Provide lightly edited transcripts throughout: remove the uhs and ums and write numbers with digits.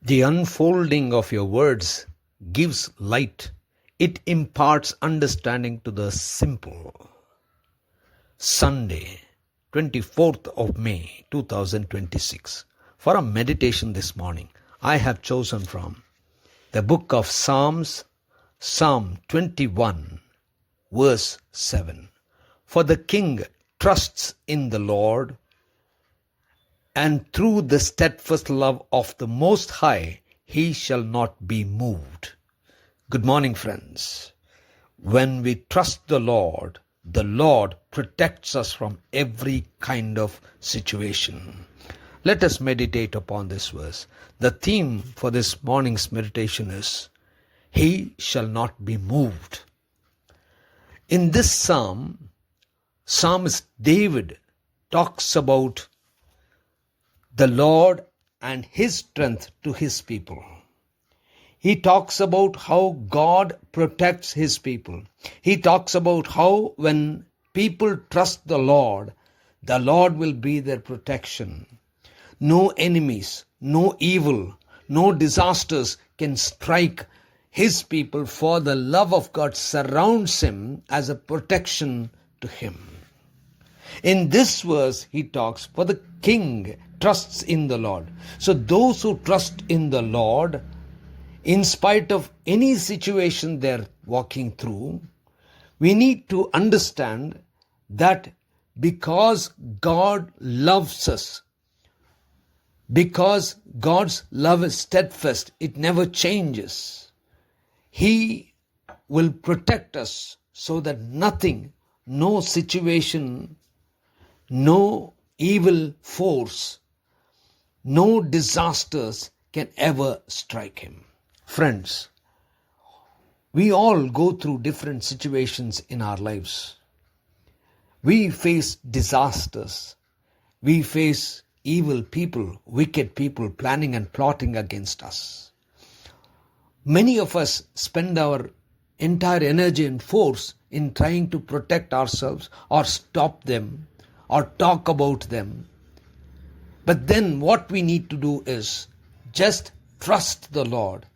The unfolding of your words gives light. It imparts understanding to the simple. Sunday, 24th of May, 2026. For a meditation this morning, I have chosen from the book of Psalms, Psalm 21, verse 7. For the king trusts in the Lord, and through the steadfast love of the Most High, he shall not be moved. Good morning, friends. When we trust the Lord protects us from every kind of situation. Let us meditate upon this verse. The theme for this morning's meditation is, He shall not be moved. In this psalm, Psalmist David talks about the Lord and His strength to His people. He talks about how God protects His people. He talks about how when people trust the Lord will be their protection. No enemies, no evil, no disasters can strike His people, for the love of God surrounds Him as a protection to Him. In this verse, he talks, for the king trusts in the Lord. So those who trust in the Lord, in spite of any situation they're walking through, we need to understand that because God loves us, because God's love is steadfast, it never changes. He will protect us so that nothing, no situation, no evil force, no disasters can ever strike him. Friends, we all go through different situations in our lives. We face disasters. We face evil people, wicked people planning and plotting against us. Many of us spend our entire energy and force in trying to protect ourselves or stop them or talk about them. But then what we need to do is just trust the Lord.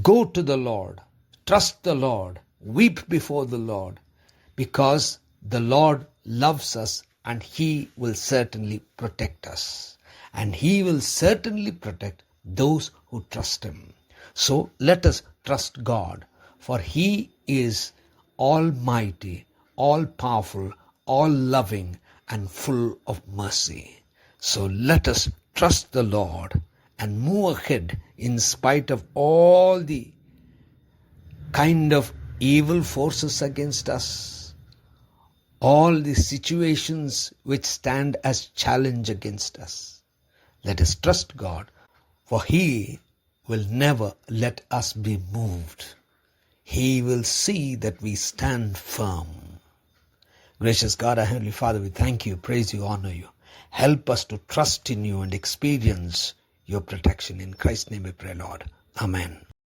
Go to the Lord. Trust the Lord. Weep before the Lord. Because the Lord loves us and He will certainly protect us. And He will certainly protect those who trust Him. So let us trust God, for He is almighty, all-powerful, all-loving, and full of mercy. So let us trust the Lord and move ahead in spite of all the kind of evil forces against us, all the situations which stand as challenge against us. Let us trust God, for He will never let us be moved. He will see that we stand firm. Gracious God, our Heavenly Father, we thank You, praise You, honor You. Help us to trust in You and experience Your protection. In Christ's name we pray, Lord. Amen.